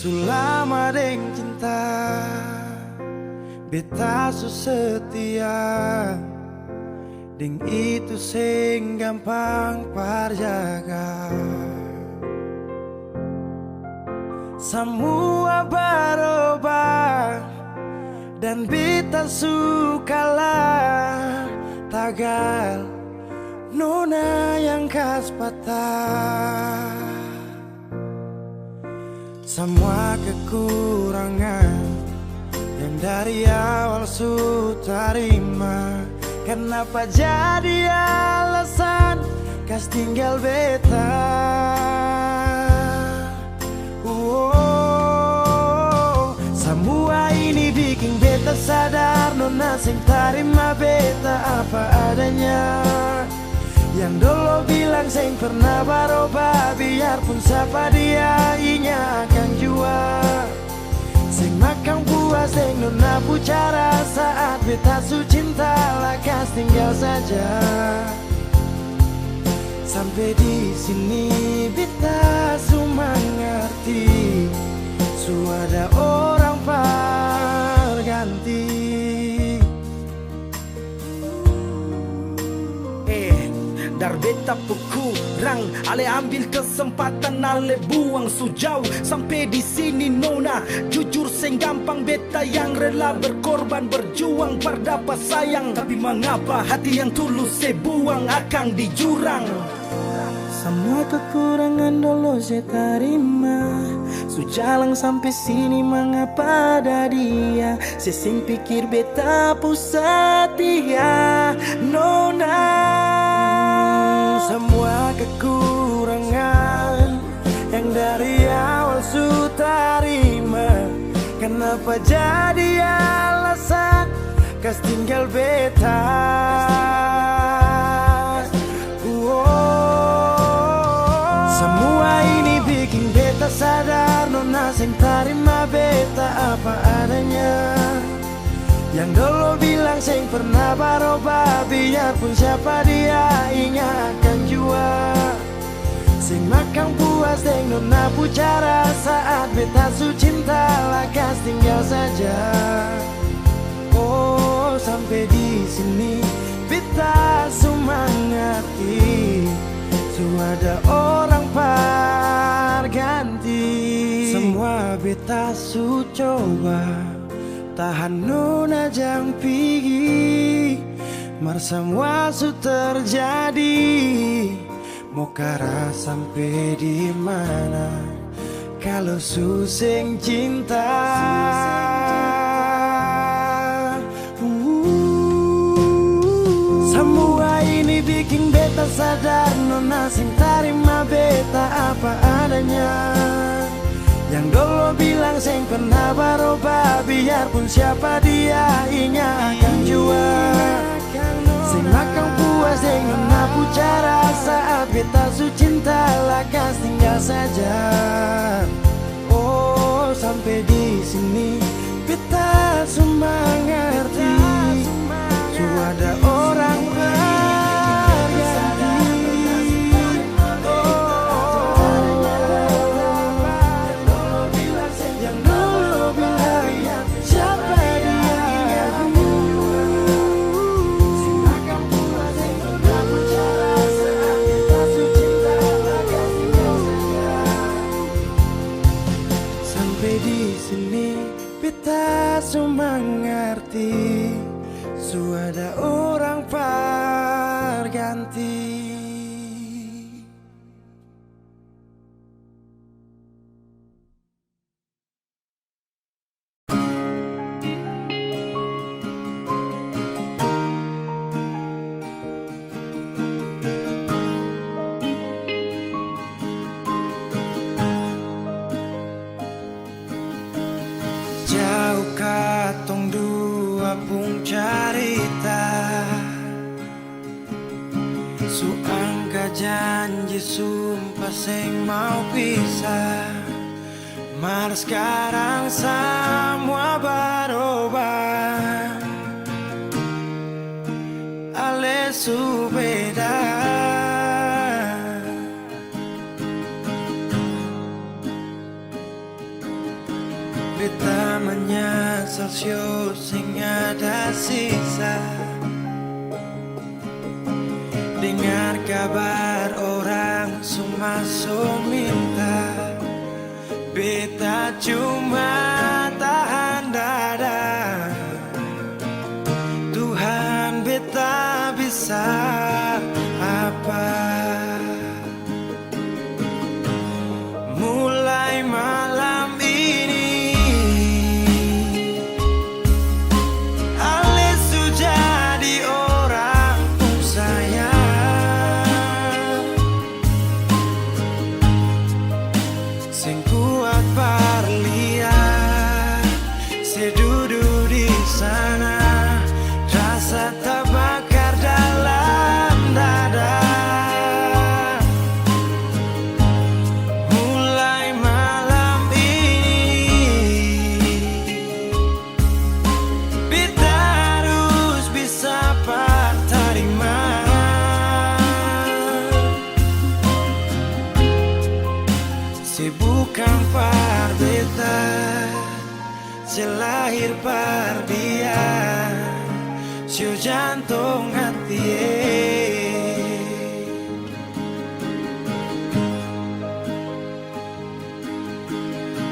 Sulama deng cinta beta su setia, deng itu sing gampang parjaga. Semua berubah dan beta sukalah tagal nona yang kas patah. Semua kekurangan yang dari awal su terima, kenapa jadi alasan kas tinggal beta? Semua ini bikin beta sadar nona sing terima beta apa adanya. Yang dulu bilang sing pernah berubah, biarpun siapa dia inya akan jua. Sing makan puas sing nona pucara saat beta su cinta lakas tinggal saja. Sampai di sini beta su mengerti, su ada orang berganti. Dar beta kurang, ale ambil kesempatan, ale buang sujau. Sampai di sini nona, jujur sing gampang beta yang rela berkorban berjuang berdapat sayang. Tapi mengapa hati yang tulus saya buang akan di jurang? Semua kekurangan dulu saya terima, su jalan sampai sini mengapa ada dia. Saya sing pikir beta pusat dia nona. Semua kekurangan yang dari awal su terima, kenapa jadi alasan kas tinggal beta? Semua ini bikin beta sadar nona sing terima beta apa adanya. Yang dulu bilang sing pernah berubah, biarpun siapa dia inya akan jua. Sing makan puas deng nona pucara saat beta su cinta lakas tinggal saja. Oh sampai di sini beta su mengerti, su ada orang berganti. Semua beta su coba tahan nona jang pigi, mar semua su terjadi. Mau kara sampai di mana kalau su sing cinta? Semua ini bikin beta sadar nona sing terima beta apa adanya. Yang dulu bilang sing pernah berubah, biarpun siapa dia inya akan jua. Sing makan puas sing nona pucara saat beta su cinta lakas tinggal saja. Oh sampai di sini beta su mengerti, su ada orang su mengerti, su ada orang berganti. Jauh katong dua pung carita, su angka janji sumpah sing mau pisah, mar sekarang semua berubah. Ale su beda, menyesal sing ada sisa. Dengar kabar orang semua minta, beta cuma tahan dada. Tuhan beta bisa apa? Mulai malam ini Ale sudah jadi orang sayang, sing kuat parlia, sedudu di sana, rasa terbakar dalam dada. Mulai malam ini beta harus bisa terima. Bukan par beta, selahir par dia, siu jantung hati.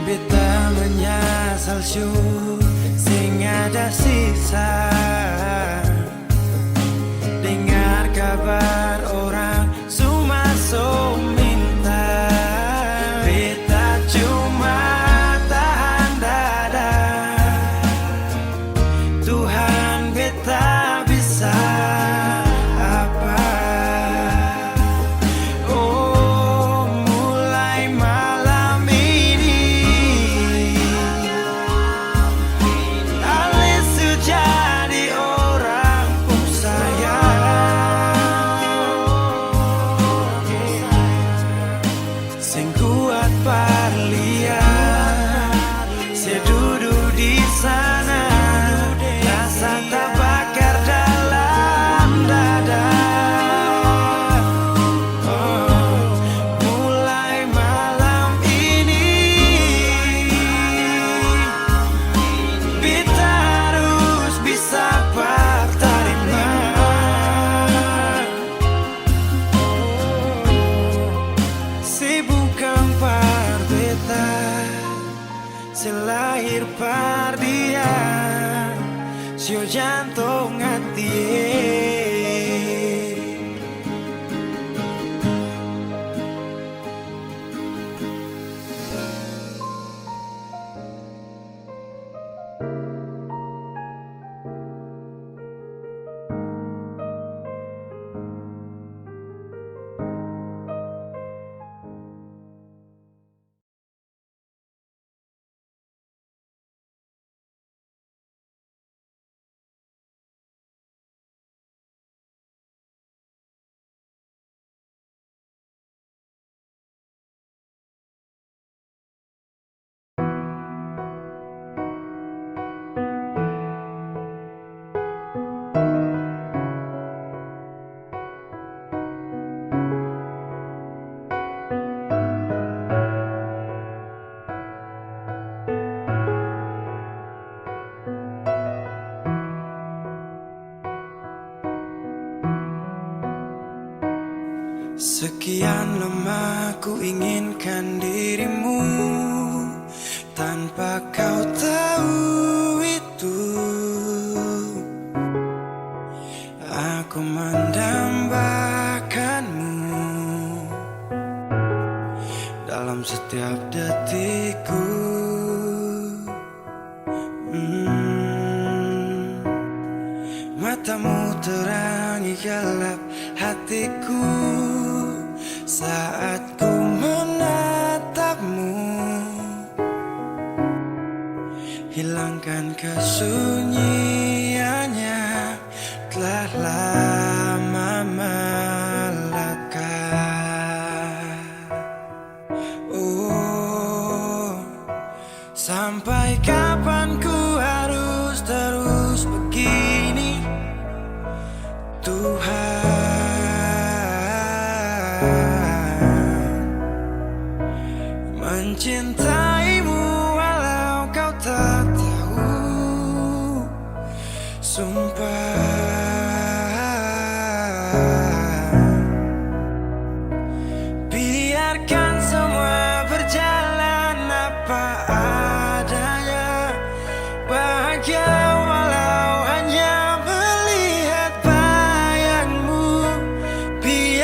Beta menyesal siu sing ada sisa. Dengar kabar orang semua minta, beta cuma tahan dada. Tuhan beta bisa apa? Oh, mulai malam ini Ale sudah jadi orang sayang, sing kuat parlia, sedudu di sana, rasa terbakar dalam dada. Oh, mulai malam ini beta harus bisa terima. Bukan par beta, selahir par dia, siu jantung hati. Sekian lama ku inginkan dirimu, tanpa kau tahu itu. Aku mendambakanmu dalam setiap detikku. Matamu terangi gelap hatiku saat ku menatapmu. Hilangkan kesunyiannya, telah lama melekat. Oh, sampai kapan ku harus terus begini, Tuhan? Mencintaimu walau kau tak tahu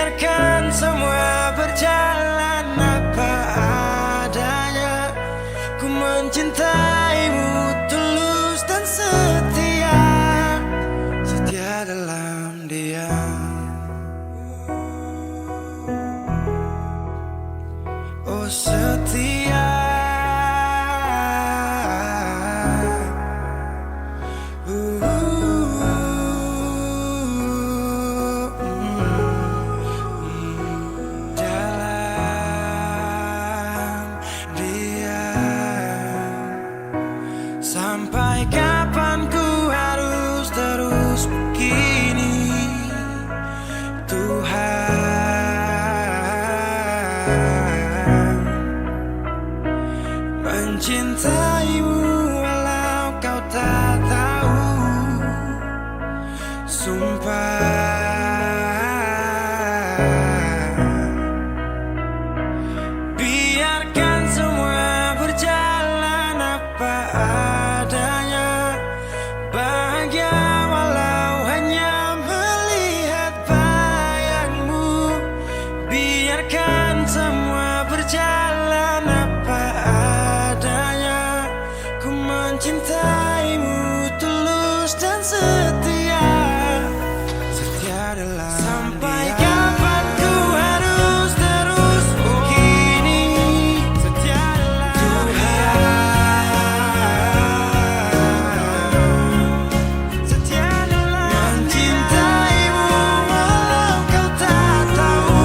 biarkan semua berjalan apa adanya. Ku mencintaimu tulus dan setia, setia dalam diam. Oh setia. Sampai kapan ku harus terus begini, Tuhan? Mencintaimu walau kau tak tahu, sumpah. Biarkan semua berjalan apa adanya, bahagia walau hanya melihat bayangmu. Biarkan semua berjalan apa adanya, ku mencintaimu tulus dan setia, setia dalam sampai kapan ku harus terus begini, setia dalam setia dalam mencintaimu walau kau tak tahu,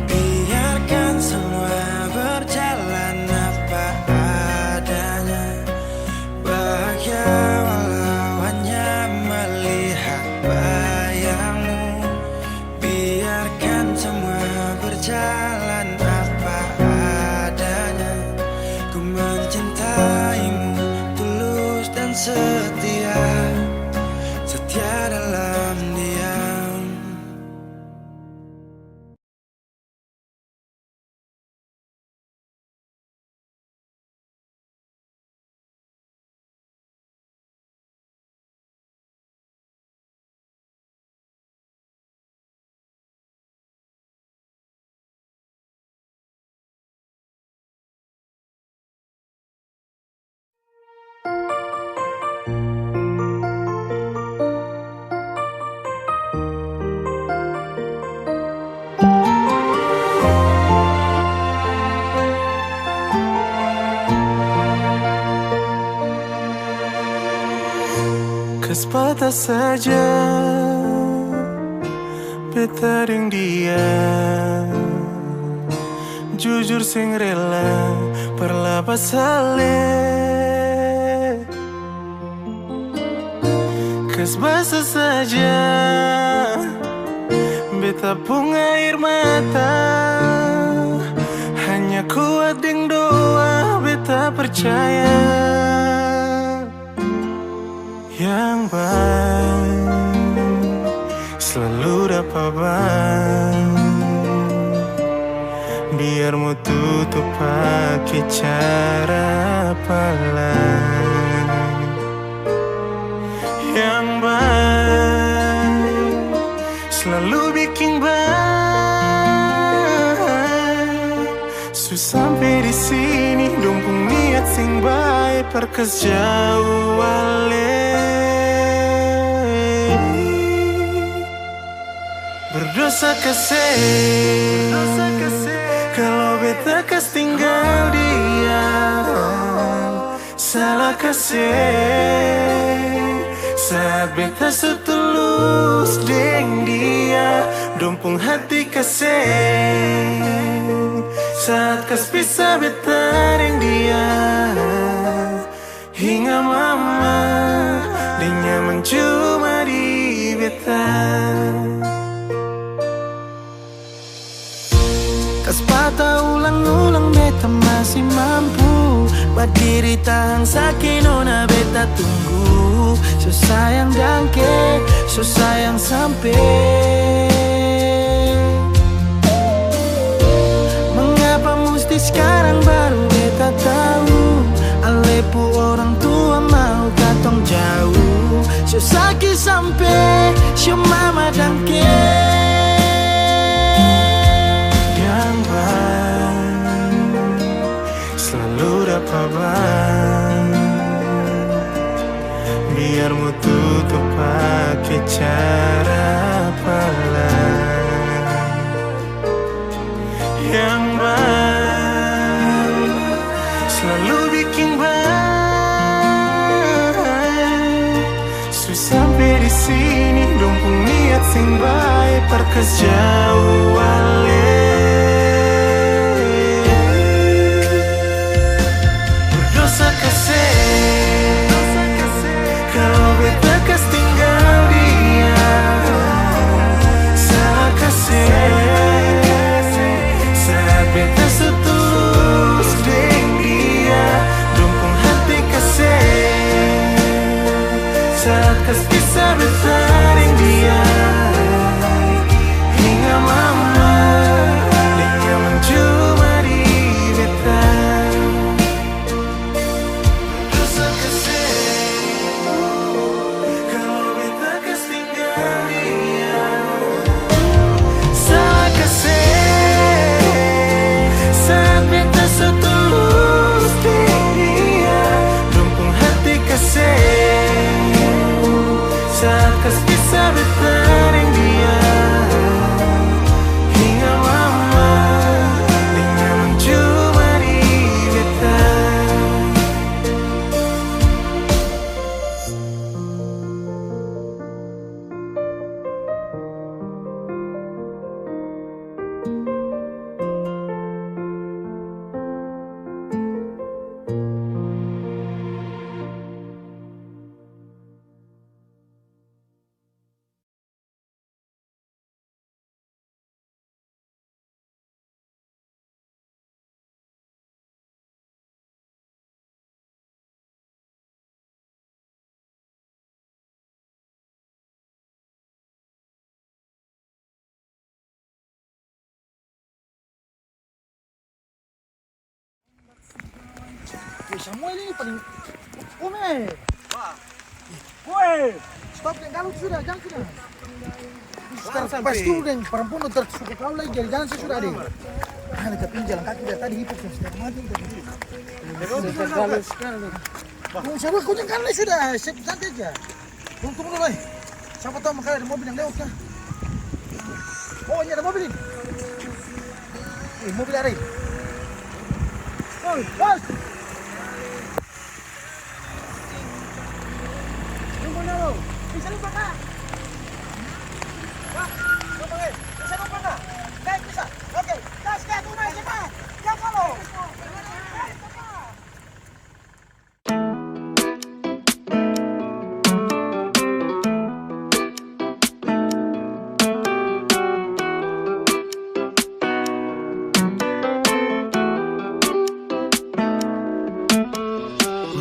biarkan semua berjalan apa adanya, bahagia walau hanya melihat bayangmu. Biarkan semua berjalan apa adanya, ku mencintaimu tulus dan setia, setia dalam diam. Kesepatah saja beta deng dia, jujur sing rela perlapas hale. Kesbasa saja beta pung air mata, hanya kuat deng doa beta percaya. Yang baik selalu dapat bang, biar mau tutup pakai cara apa lain. Yang baik selalu bikin baik. Sampai di sini dompung niat sing baik perkes jauh wale. Berdosa kasih kalau beta kas tinggal dia, salah kasih saat beta setulus deng dia, dompung hati kasih saat kas pisah beta deng dia. Hingga mama dia nyaman cuma di beta. Sepatah ulang-ulang beta masih mampu berdiri tahan sakit nona beta tunggu. So sayang dangke, so sayang sampai. Mengapa mesti sekarang baru beta tahu Alepu orang tua mau gatong jauh, sio sakit sampai sio mama dangke. Gambar selalu dapat ban, biar mu tutup pakai cara pelan. Yang baik selalu bikin baik. Susah sampai di sini dong pun niat sing baik perkas jauh ale. Berdosa kasih kalau beta kas tinggal dia. Salah kasih saat beta setulus deng dia. Dong pun hati kasih saat kas bisa beta deng dia. Hingga mama dia mencuma di beta. Berdosa kasih kalau beta kas tinggal dia. Salah kasih saat beta setulus deng dia. Dong pun hati kasih saat kas bisa beta deng dia. Hingga mama dia mencuma di beta. Samuel ini paling Ome. Woi, stop deng, kalau sudah, jangan sudah. Pas dulu deng, perempuan udah tersuka kau lagi, jangan sudah deh. Ah, dekat ini jalan kaki dari tadi hipok sudah mati udah. Siapa kau jangan lagi sudah, santai aja. Tunggu dulu lagi. Siapa tahu makanya ada mobil yang lewat kan? Oh, ini ada mobil ini. Mobil ada. Oi, bos. Bisa lupa kak? Wah, lupa kak? Bisa lupa kak? Baik, bisa. Oke, gas, tunai cepat. Jangan follow.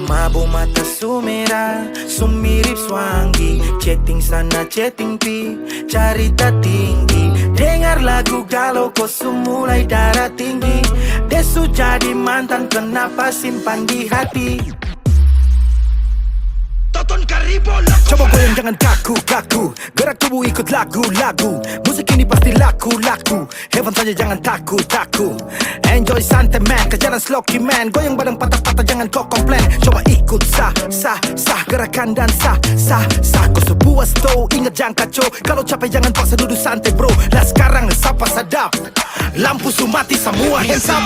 Mabo mata sumera, sumirip swangi. Chatting sana, chatting pi, carita tinggi. Dengar lagu galau kau mulai darah tinggi. Desu jadi mantan, kenapa simpan di hati? Coba goyang jangan kaku-kaku, gerak tubuh ikut lagu-lagu. Musik ini pasti laku-laku. Heaven saja jangan takut-takut. Enjoy santai man, kejaran slocky man. Goyang badan patah-patah jangan kau komplain. Coba ikut sah, gerakan dan sah. Kau sebuah stow, ingat jangan kacau. Kalau capek jangan paksa duduk santai bro. Lah sekarang sapa sadap, lampu su mati semua hands up.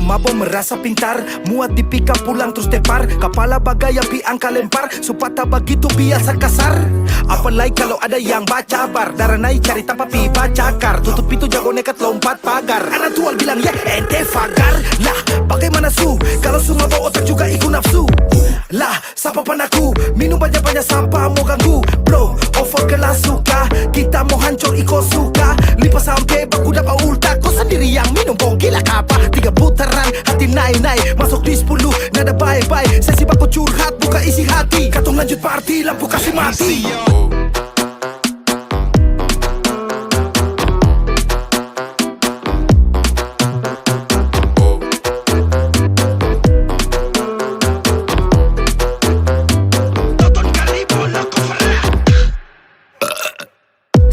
Mabo merasa pintar, muat dipikap pulang terus tepar. Kepala bagai api angka lempar, supata begitu biasa kasar. Apalagi kalau ada yang baca bar, darah naik cari tanpa pipa cakar. Tutup pintu jago nekat lompat pagar. Anak tual bilang ya ente fagar. Lah bagaimana su, kalau su mabo otak juga ikut nafsu. Lah siapa panaku, minum banyak-banyak sampah mau ganggu. Bro, over kelas suka, kita mau hancur iko suka. Lipas sampai baku dapat ulta, kau sendiri yang minum bong gila kapa. 3 putaran hati naik-naik, masuk di 10. nada baik-baik. Sesi baku curhat, buka isi hati. Katong lanjut party, lampu kasih mati.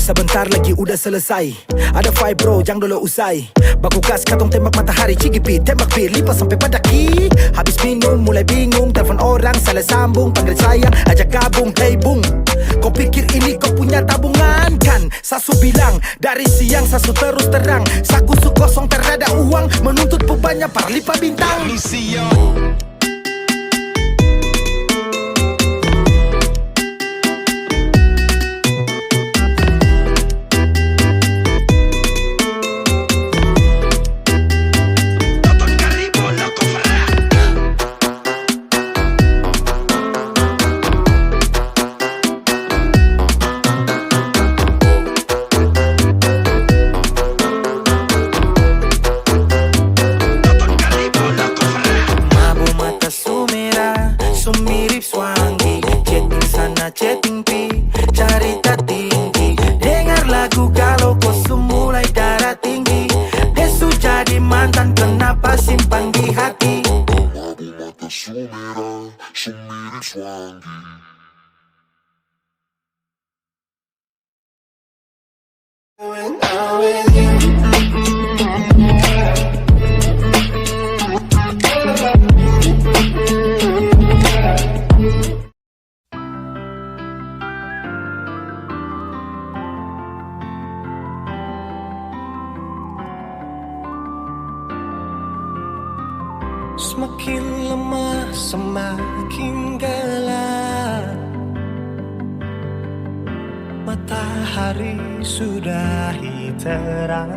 Sebentar lagi udah selesai. Ada fight bro, jang dulu usai. Baku gas katong tembak matahari. Cigipi, tembak bir, lipat sampai pada ki. Habis minum, mulai bingung. Telepon orang, salah sambung. Panggil sayang, ajak gabung. Hey bung, kau pikir ini kau punya tabungan kan? Sasu bilang, dari siang sasu terus terang. Saku su kosong terada uang. Menuntut bebannya parlipa bintang. Chatting pi, carita tinggi. Dengar lagu galau kau mulai darah tinggi. Desu jadi mantan kenapa simpan di hati. Mabuk mata sumerah, sumirip swangi. When I'm with you. Semakin lemah, semakin gelap. Matahari sudahi terang.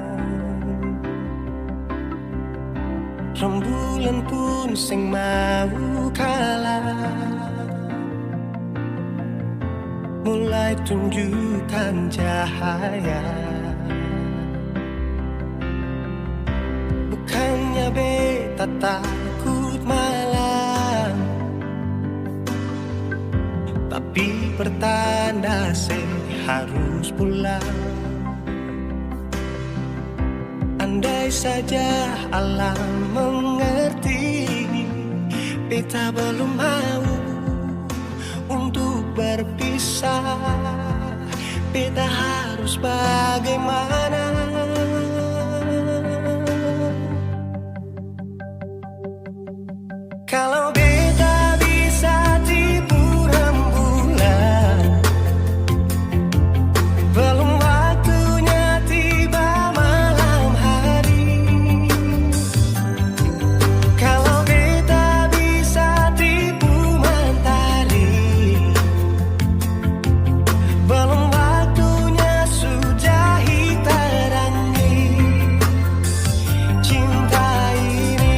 Rembulan pun sing mau kalah. Mulai tunjukkan cahaya. Bukannya beta takut malam, tapi pertanda harus pulang. Andai saja alam mengerti, beta belum mau untuk berpisah. Beta harus bagaimana? Kalau beta bisa tipu rembulan, belum waktunya tiba malam hari. Kalau beta bisa tipu mentari, belum waktunya sudahi terangi cinta ini.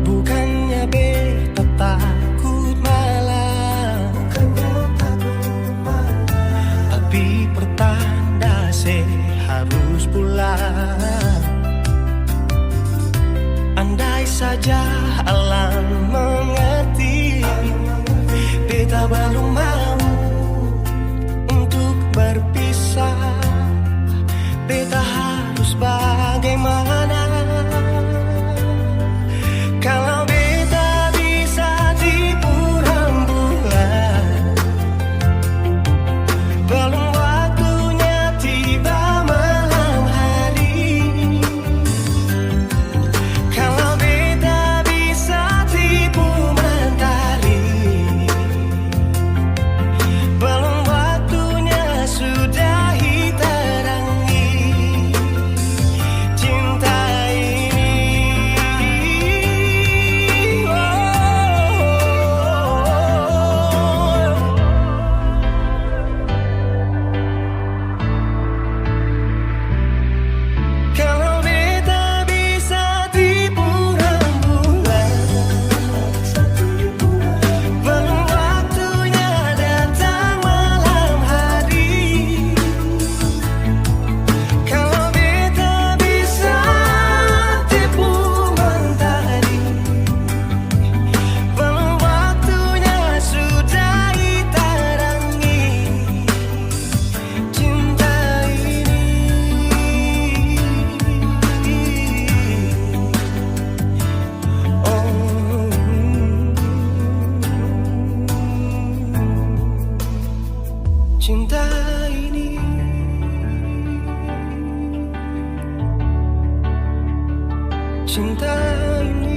Bukannya beta takut malam, tapi pertanda harus pulang. Andai saja alam mengerti, beta belum mau untuk berpisah. Beta harus bagaimana? Kalau beta bisa tipu rembulan, belum waktunya tiba malam hari. Kalau beta bisa tipu mentari, ini. Cinta ini.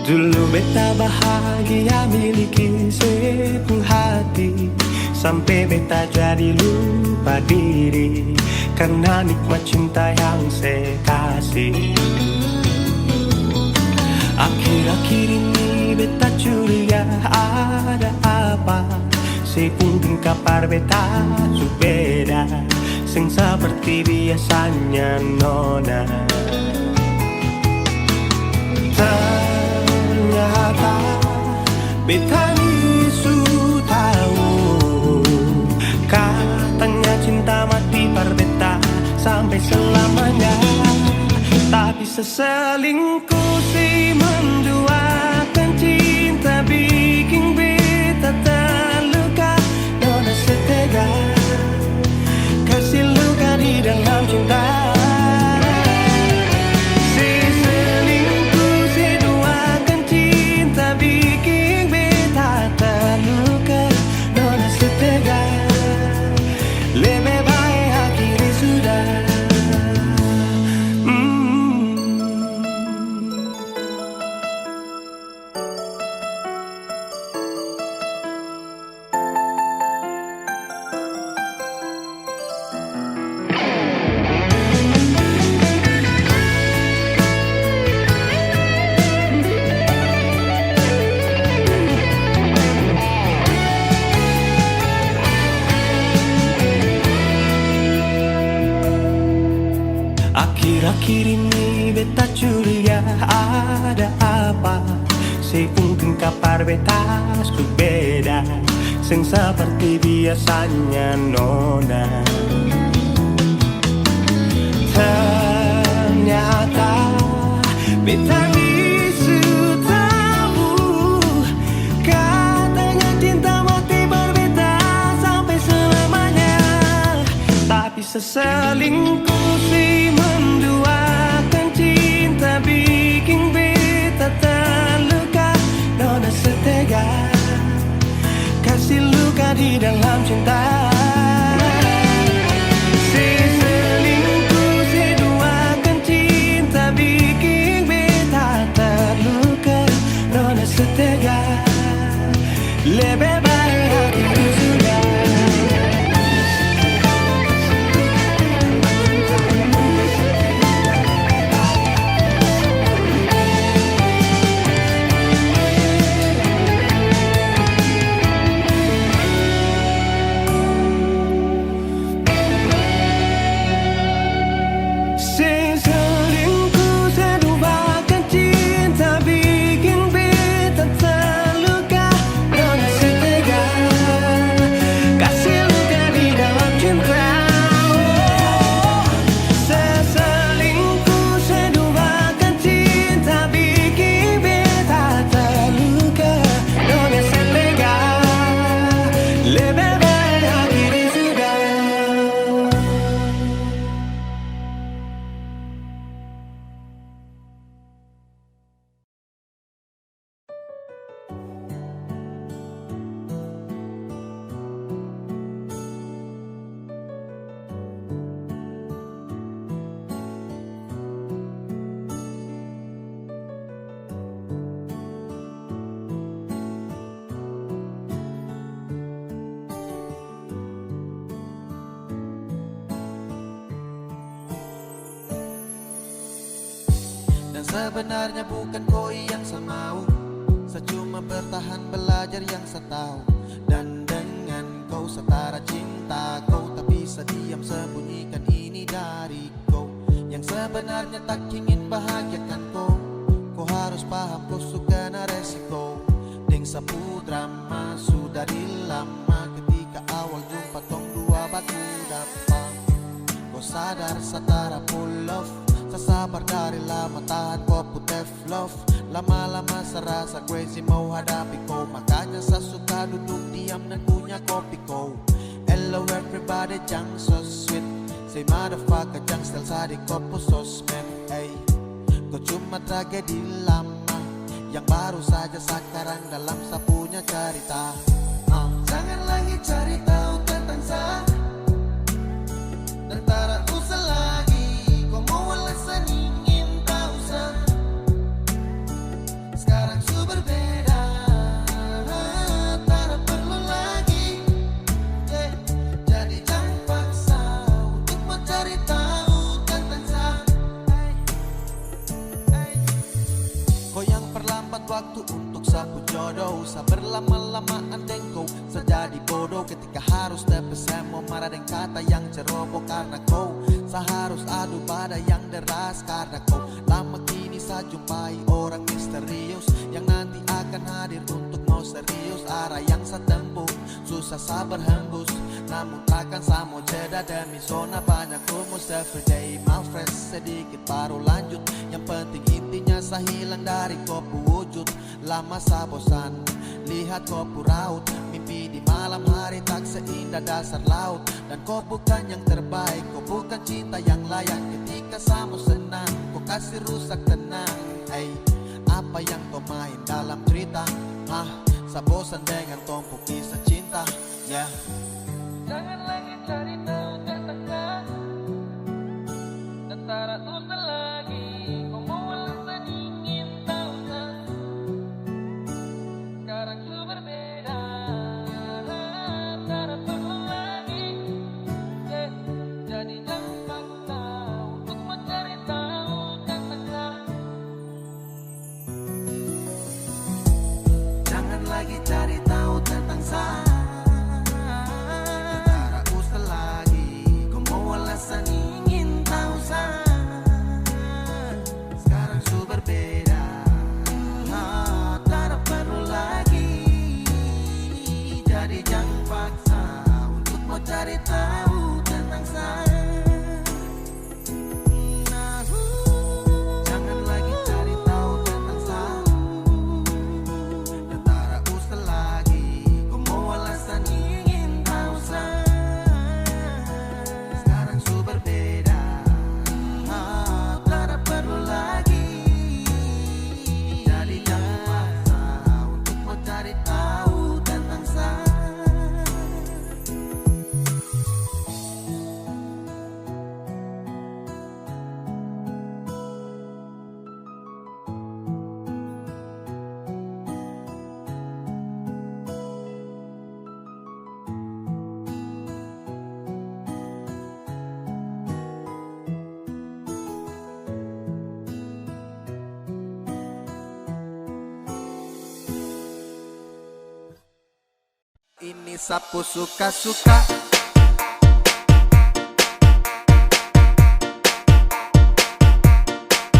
Dulu beta bahagia miliki sepenuh hati, sampai beta jadi lupa diri karena nikmat cinta yang saya kasih. Akhir-akhir ini beta curiga ada apa, sepungkin kabar beta su beda, sing seperti biasanya nona. Ternyata beta ni su tahu, katanya cinta mati par beta sampai selamanya. Tapi seselingkuh si menduakan cinta bikin beta terluka. Nona setega kasih luka di dalam cinta. Akhir-akhir ini beta curiga ada apa, sepungkin kabar beta su beda, sing seperti biasanya nona. Ternyata beta ni su tahu, katanya cinta mati berbeda sampai selamanya. Tapi seselingkuh si menduakan cinta bikin beta terluka. Nona setega kasih luka di dalam cinta. Si selingkuh si duakan cinta bikin beta terluka. Nona setega lebih baik hati sudah. Sebenarnya bukan kau yang saya mau, saya cuma bertahan belajar yang saya tahu. Dan dengan kau setara cinta kau, tak bisa diam sembunyikan ini dari kau. Yang sebenarnya tak ingin bahagiakan kau, kau harus paham kau suka na resiko. Deng sapu drama sudah di lama, ketika awal jumpa tong dua batu dapat. Kau sadar setara full love, sabar dari lama tahan kau putih love. Lama-lama serasa crazy mau hadapi ko. Makanya saya suka duduk diam dan punya kopi ko. Hello everybody, jang so sweet. Say motherfucker, jang style sadi kopo sosmed. Ay, kau cuma tragedi lama yang baru saja sekarang dalam sapunya cerita. Jangan lagi cari tahu tentang saya, dan tak usah lagi kau mau alasan ingin tahu saya. Sekarang su berbeda, tak perlu lagi jadi jangan paksa untuk mencari tahu tentang saya. Kau yang perlambat waktu untuk sapu jodoh, sa berlama-lamaan dengko sejadi bodoh ketika harus tepi saya mau marah dengan kata yang ceroboh karena kau seharus adu pada yang deras karena kau lama kini saya jumpai orang misterius yang nanti akan hadir untuk mau serius. Arah yang saya tempuh susah sabar hembus, namun takkan saya mau jeda demi zona banyak rumus. Everyday my fresh sedikit baru lanjut, yang penting intinya saya hilang dari kopu wujud. Lama saya bosan lihat kopu raut, mimpi di malam hari tak seindah dasar laut. Dan kau bukan yang terbaik, kau bukan cinta yang layak. Ketika sama senang, kau kasih rusak tenang. Hey, apa yang kau main dalam cerita? Saya bosan dengan tumpuk kisah cinta. Yeah. Jangan lagi cari tahu tentang saya, dan tak usah lagi kau mau alasan ingin tahu saya. Sekarang su berbeda, tak perlu lagi jadi jangan paksa untuk mencari tahu tentang saya. Jangan lagi cari tahu tentang saya, tak usah lagi kau mau alasan ingin tahu saya. Sekarang su berbeda, tak perlu lagi jadi jangan paksa untuk mau cari tahu tentang saya. Jangan lagi cari tahu tentang saya, dan tak usah lagi kau mau alasan ingin tahu saya. Sekarang su berbeda, tak perlu lagi jadi jangan paksa untuk mau cari tahu tentang saya. Ini sapu suka-suka,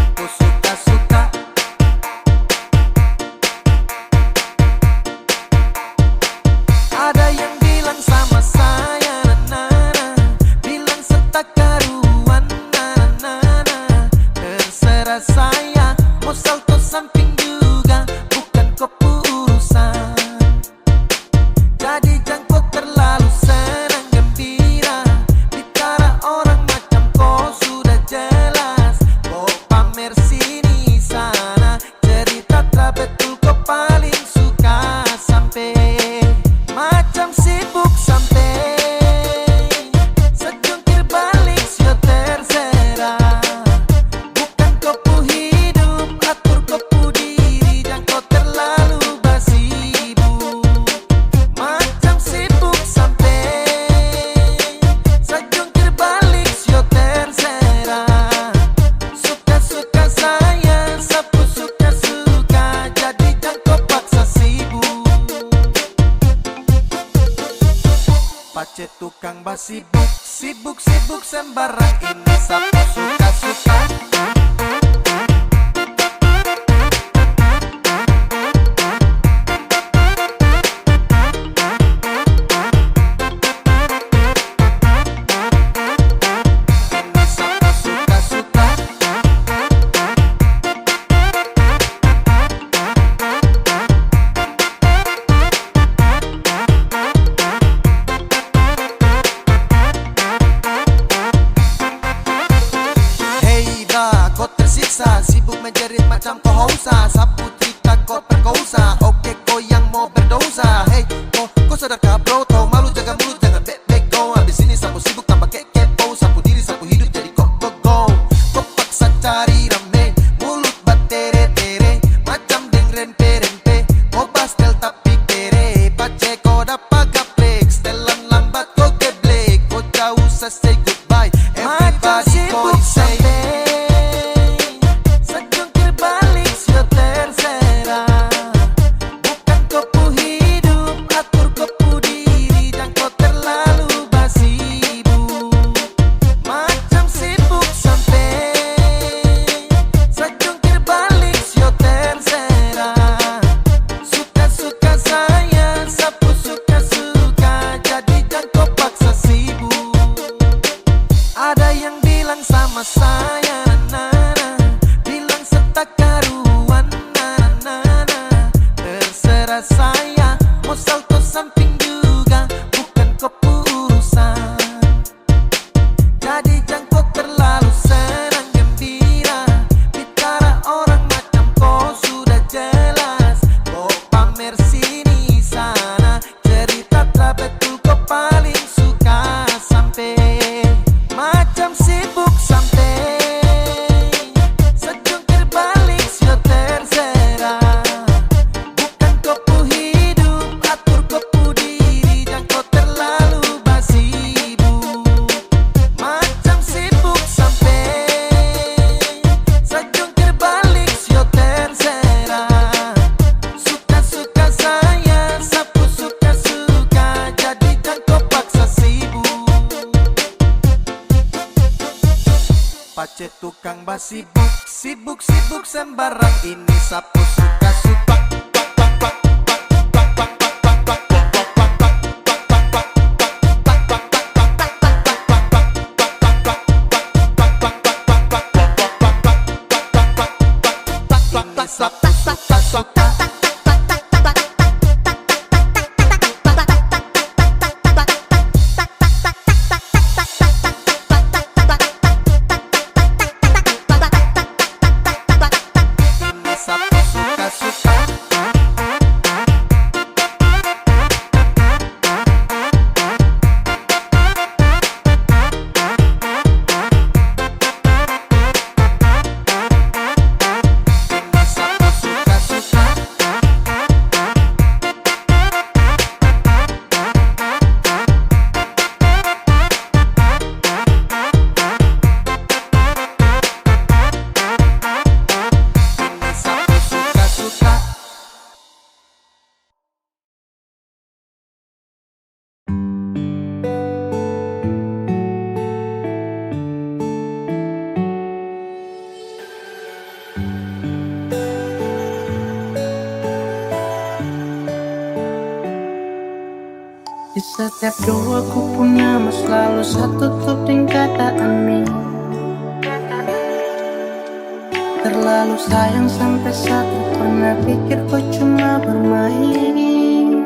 sapu suka-suka. Ada yang bilang sama saya, na-na-na, bilang setak karuan, na-na-na. Terserah saya, mau salto samping juga, bukan kopu urusan. Jadi jangkau terlalu senang gembira, bicara orang macam kau sudah jelas. Kau pamer sini sana, cerita tak betul kau paling suka. Sampai macam sibuk sampai sejungkir balik sio terserah. Bukan kopu hidup, atur kopu diri, jangkau terlalu basibu. Macam sibuk sampai sejungkir balik sio terserah. Suka-suka saya, sapu suka-suka, jadi jangkau paksa sibuk. Pace tukang basibuk, sibuk-sibuk sembarang, ini sapu suka-suka. Ini sapu suka-suka. Oh pastel tapi kere, pace kau dapat gaplek. Setelan lambat kau geblek, kau tak usah say goodbye. Everybody kau say sejungkir balik sio terserah. Bukan kau pu hidup, atur kau pu diri, jangan kau terlalu basibuk. Macam sibuk sampai sejungkir balik sio terserah. Suka-suka saya, sapu suka-suka, jadi jangan kau paksa sibuk. Ada yang bilang sama saya, nana, bilang setak karuan, nana. Terserah saya, mau salto samping juga, bukan kau urusan. Jadi jangan kau terlalu senang gembira, bicara orang macam kau sudah jelas. Kau pamer sini sana, cerita tak betul kau paling suka sampai macam sibuk sampai sejungkir balik sio terserah. Bukan kau pu hidup, atur kau pu diri, jangan kau terlalu basibuk. Macam sibuk sampai sejungkir balik sio terserah. Suka-suka saya, sapu suka-suka, jadi jangan kau paksa sibuk. Pace tukang basibuk, sibuk-sibuk sembarang, ini sapu suka-suka. Ini sapu suka-suka. Ini sapu suka-suka. Ini sapu suka-suka. Ini sapu suka-suka. Di setiap doaku punya mas selalu satu tutup kata amin. Terlalu sayang sampai satu pernah pikir kau cuma bermain.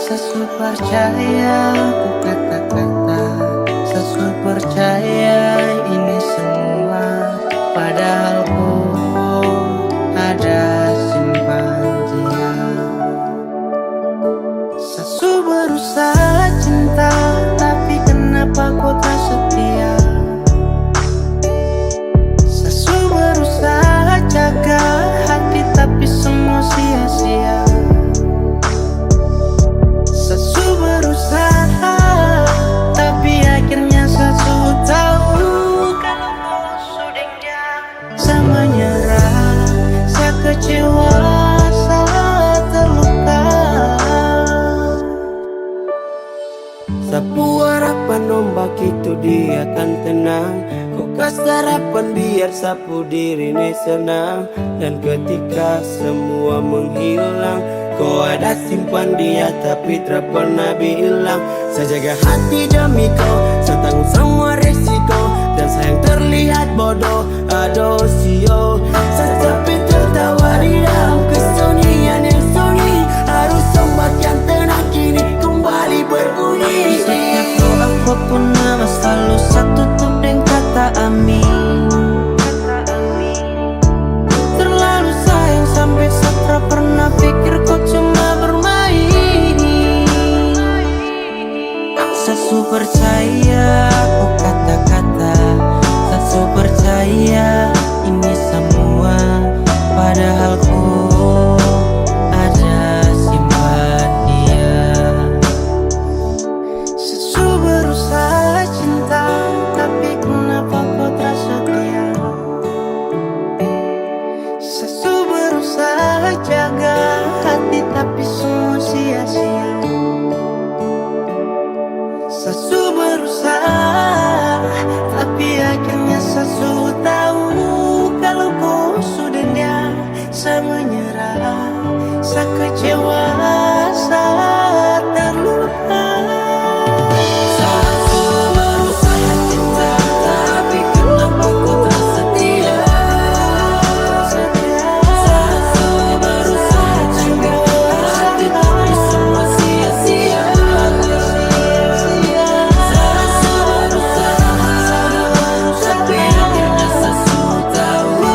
Sesu percaya ku kata-kata, sesu percaya ini semua, padahal ku ada simpan dia. Sesu berusaha cinta, tapi kenapa kau tak setia? Sesu berusaha jaga hati, tapi semua sia-sia. Sesu berusaha, tapi akhirnya sesu tahu kalau kau sudah dia. Saya menyerah, saya kecewa, saya terluka. Sapu harapan ombak itu dia akan tenang. Kau kasih harapan biar sapu diri ini senang. Dan ketika semua menghilang, kau ada simpan dia tapi tak pernah bilang. Saya jaga hati demi kau, saya tanggung semua resiko. Dan sayang terlihat bodoh, aduh sio. Saya tapi tertawa di dalam kesunyian yang sunyi. Harus ombak yang tenang kini kembali berbunyi. Setiap doaku pun nama selalu satu tutup dengan kata amin. Terlalu sayang sampai saya pernah pikir kau cuma bermain. Sesu percaya kau kata-kata, sesu percaya ini semua, padahal ku Sakecewa saat terluka. Saat berusaha cinta, tapi kenapa ku tak setia? Saat berusaha jaga hati, tapi semua sia-sia. Saat berusaha, tapi akhirnya sesuatu tahu.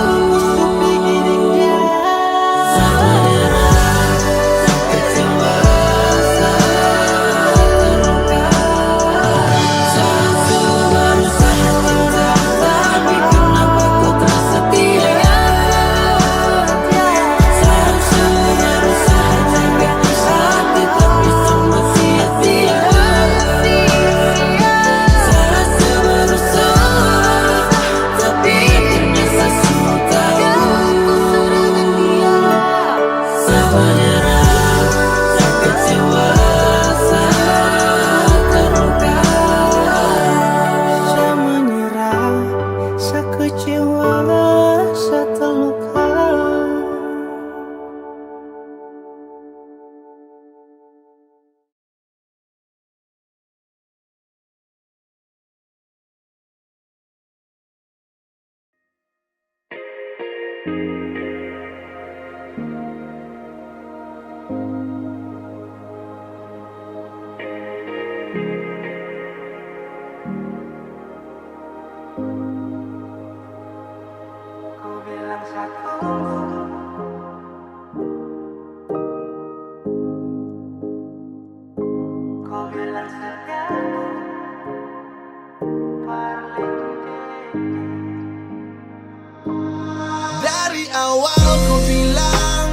Dari awal ku bilang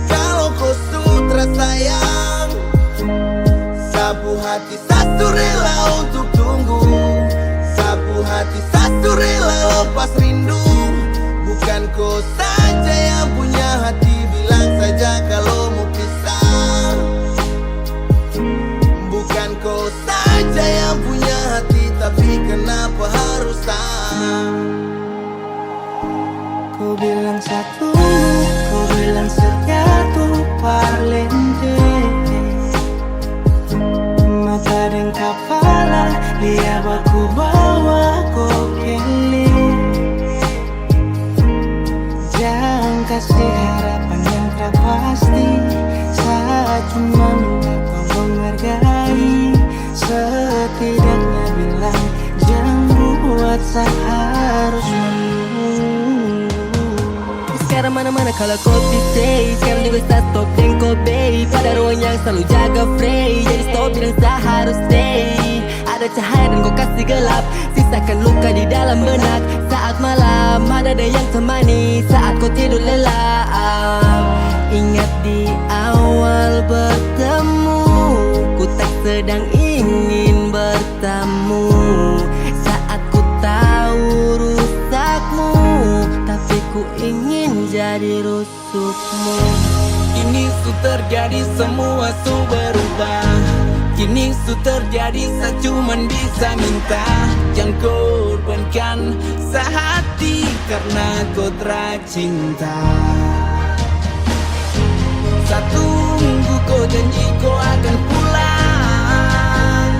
kalau kau sutra sayang, sapu hati satu rela untuk tunggu, sapu hati satu rela lepas rindu. Bukan kau saja yang punya hati, bilang saja kalau mau pisah. Bukan kau saja yang punya hati, tapi kenapa harus tak? Kau bilang satu, kau bilang satu parlente. Mata dan kepala lihat aku bawa kau kele. Jangan kasih harapan yang tak pasti, saat cuma minta kau menghargai. Setidaknya bilang jangan buat saya harus menunggu. Sekarang mana-mana kalau kopi stay, sekarang juga start stop dan kopi. Pada ruang yang selalu jaga free, jadi stop bilang tak harus stay. Ada cahaya dan kau kasih gelap, sisakan luka di dalam benak. Saat malam ada yang temani, saat kau tidur lelap. Ingat di awal bertemu, ku tak sedang ingin bertamu. Saat ku tahu rusakmu, tapi ku ingin jadi rusukmu. Kini su terjadi semua su berubah. Kini su terjadi saya cuman bisa minta, jangan korbankan sehati karena kau tercinta. Saya tunggu kau janji kau akan pulang.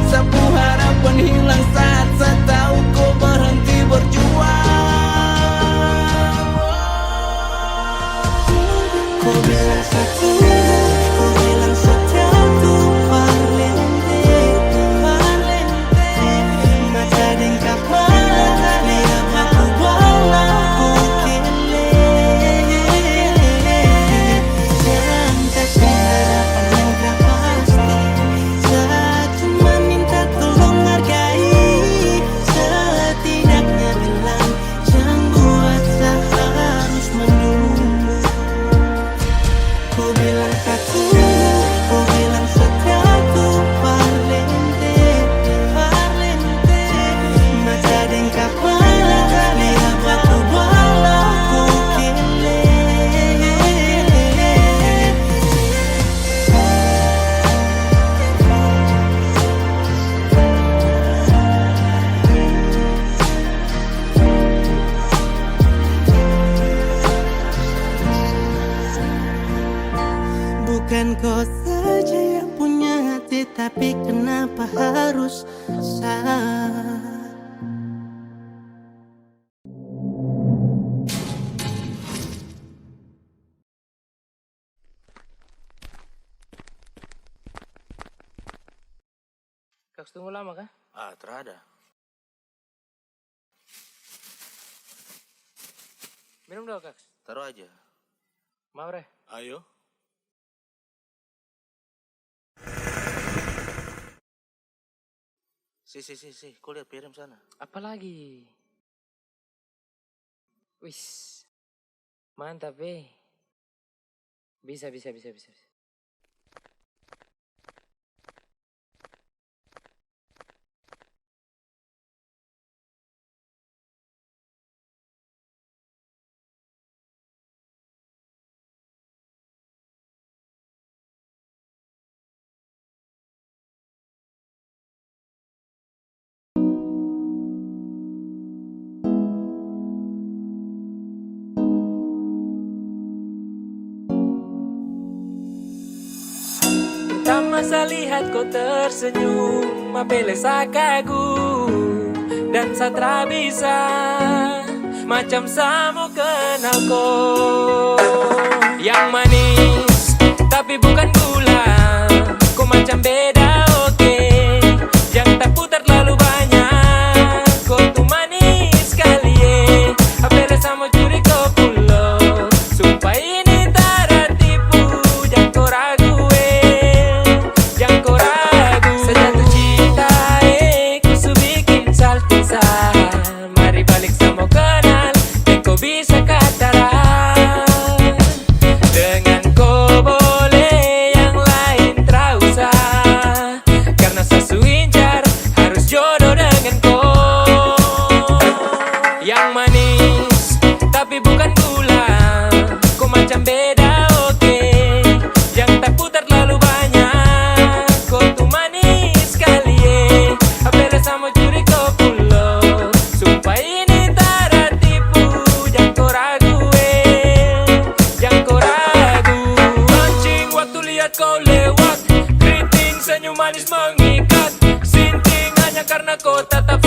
Sapu harapan hilang saat saya tahu kau berhenti berjuang. Kau bilang satu, kau bilang satu parlente. Mata dan kepala lihat aku bawa kau kele. Jangan kasih harapan yang tak pasti, saat cuma minta tolong hargai. Setidaknya bilang jangan buat saya harus menunggu. Ku Bukan kau saja yang punya hati, tapi kenapa harus sah? Kaks tunggu lama kah? Ah, terada. Minum dong Kaks. Taruh aja. Mau Reh? Ayo. Si, kau lihat piring sana. Apa lagi? Wis. Mantap Bisa. Tak masa lihat kau tersenyum, apele kagum dan satra bisa macam samo kenal kau. Yang manis tapi bukan gula, kau macam beda oke. Yang tak putar terlalu banyak, kau tuh manis kali apele samo curi kau pulau. Sumpah ini tak tipu, jangan kau ragu. Mari balik sama kenal, dan kau bisa kataran. Dengan kau boleh yang lain terusah, karena sasu incar harus jodoh dengan kau. Yang manis tapi bukan gula, kau macam beda oke. Yang tak putar terlalu banyak, kau tuh manis kali apele sama curi kau pulau. Sumpah ini tak tipu, jangan kau ragu jangan kau ragu. Mancing waktu lihat kau lewat, keriting senyum manis mengikat. Sinting hanya karena kau tetap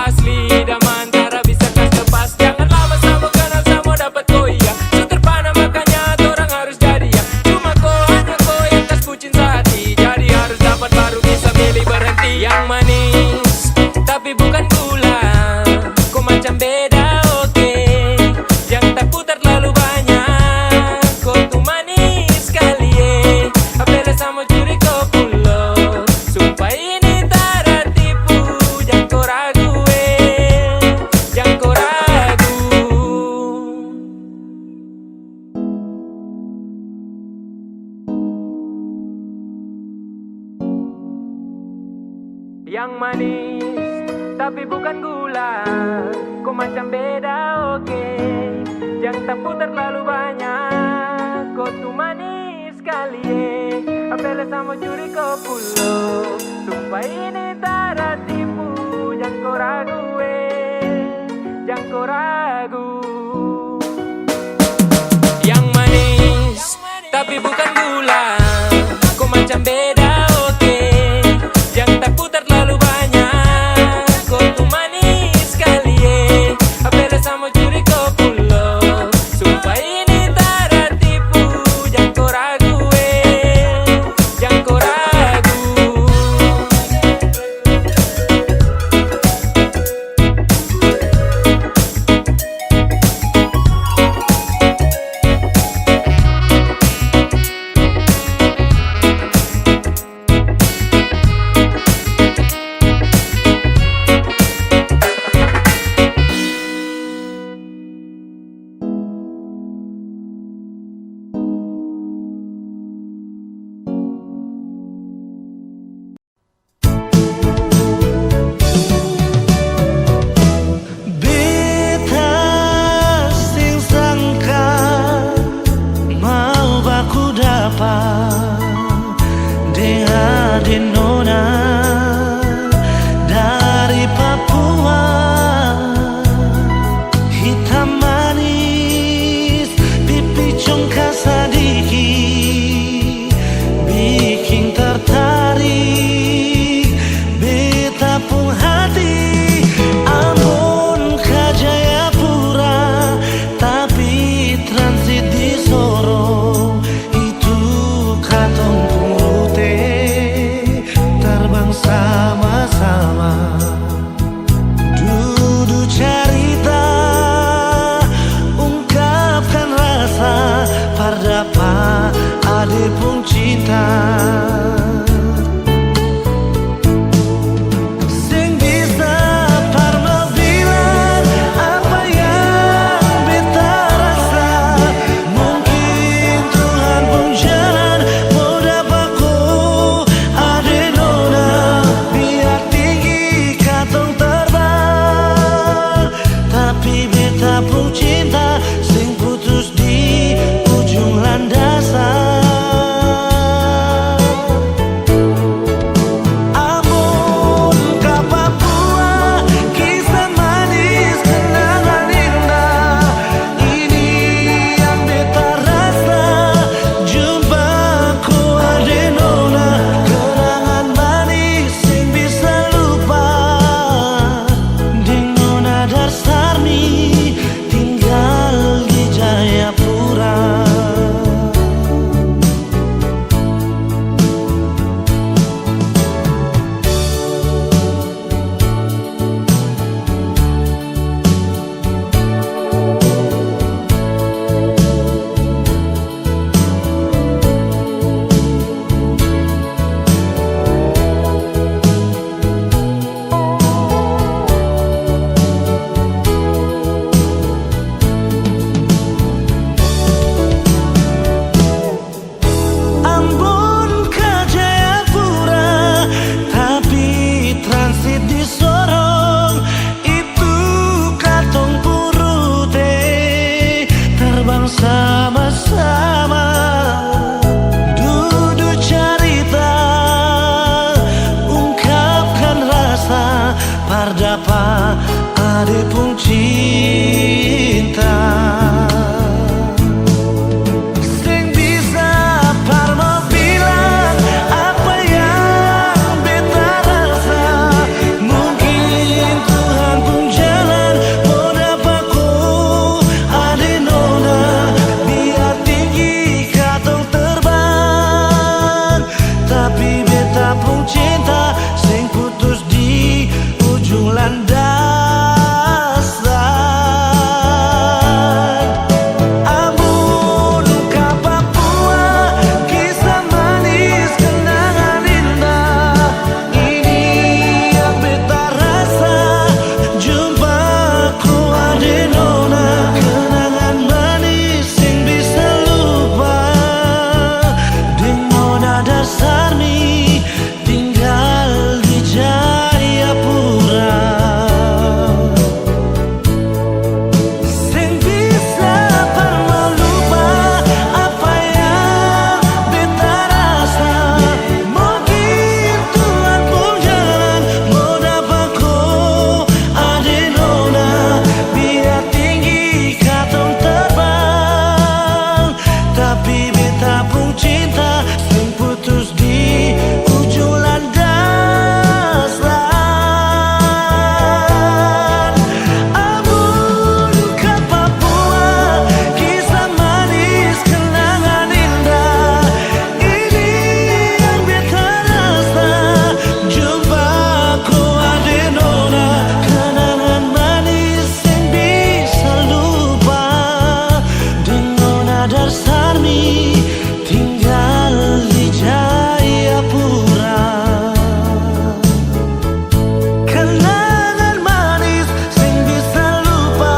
asli, dan antara bisa kas lepas. Jangan lama sama kenal sama dapat kau iya. Suterpana makanya orang harus jadi ya. Cuma hanya kau yang kas kucing sehati, jadi harus dapat baru bisa milih berhenti. Yang manis tapi bukan gula, kau macam beda oke. Yang tak putar terlalu banyak, kau tuh manis kali apele sama curi kau pulau. Sumpah ini tak tipu, jangan kau ragu jangan kau ragu. Yang manis tapi bukan gula, kau macam beda oke. Yang tak putar terlalu banyak, kau tuh manis kali apele sama curi kau pulau. Sumpah ini tak tipu, jangan kau ragu jangan kau ragu. Yang manis tapi bukan gula, kau macam beda oke. Yang tak putar terlalu banyak, kau tuh manis kali apele sama curi kau pulau. Sumpah ini tak tipu, jangan kau ragu jangan kau ragu. Sarmi tinggal di Jayapura. Kenangan manis sing bisa lupa.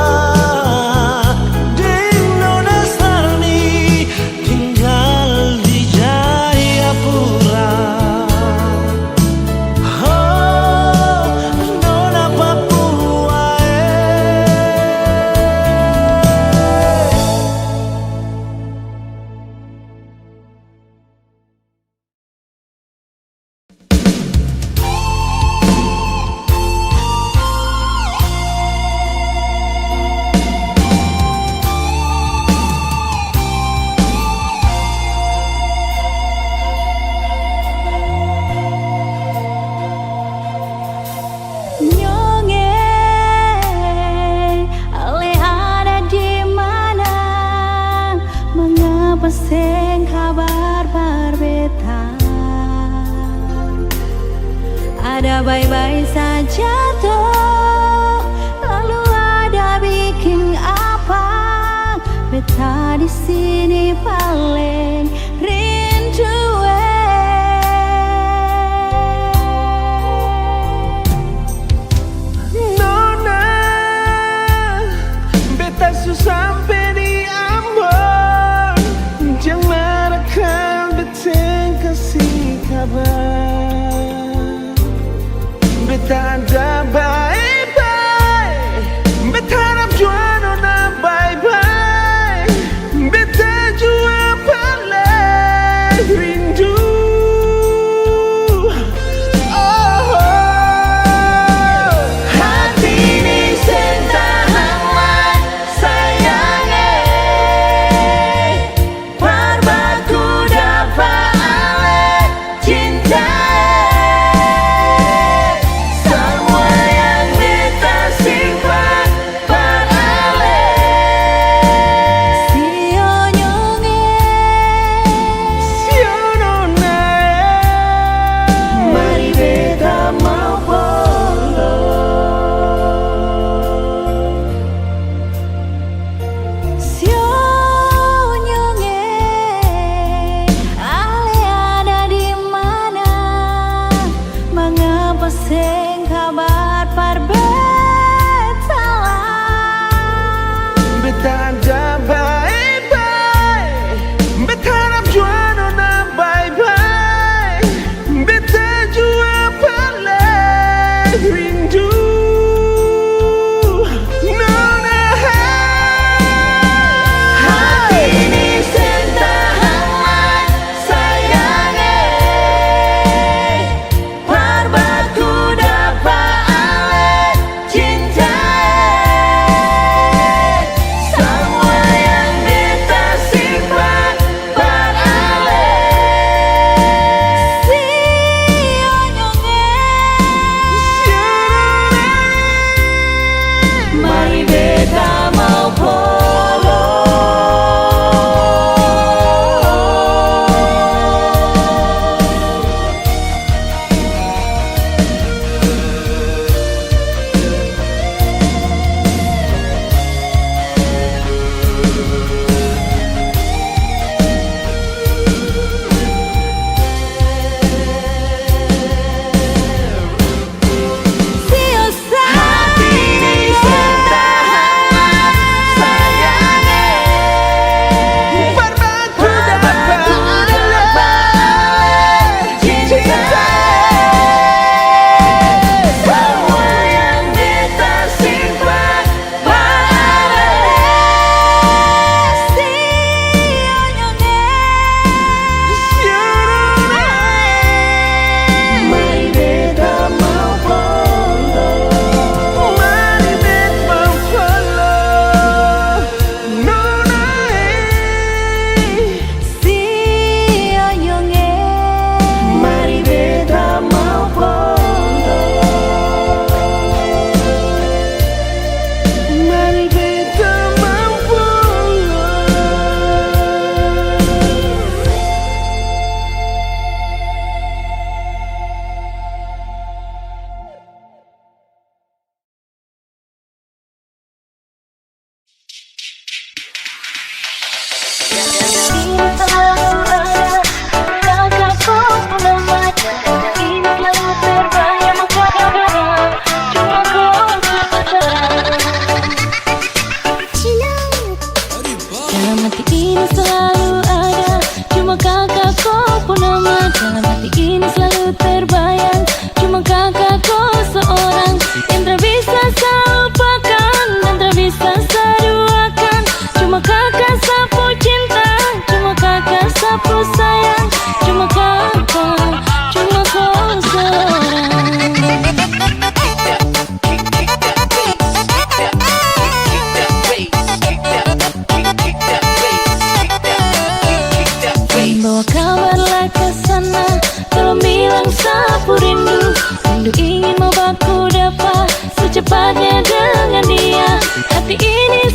Ding Nona Sarmi tinggal di Jayapura. Oh, Nona Papua. Nyonge, ale ada di mana? Mengapa seng kabar berbeda? Ada baik-baik saja toh, lalu ada bikin apa? Beta di sini paling rindu. Nona, beta sampai di Ambon. Jangan akan beteng kasih kabar. Beta ada bye-bye. Beta harap jua Nona bye-bye. Beta jua paling rindu. Hati ini sentahan sayang ini selalu ada. Cuma kakak kau Purnama, dalam hati ini selalu terbayang. Cuma kakak kau seorang yang tak bisa saya lupakan dan tak bisa saya duakan. Cuma kakak sapu cinta, cuma kakak sapu sayang. Cuma kakak, cuma kau seorang. Bawa kabarlah ke sana, tolong bilang sapu rindu. Rindu ingin mau baku dapat secepatnya dengan dia. Hati ini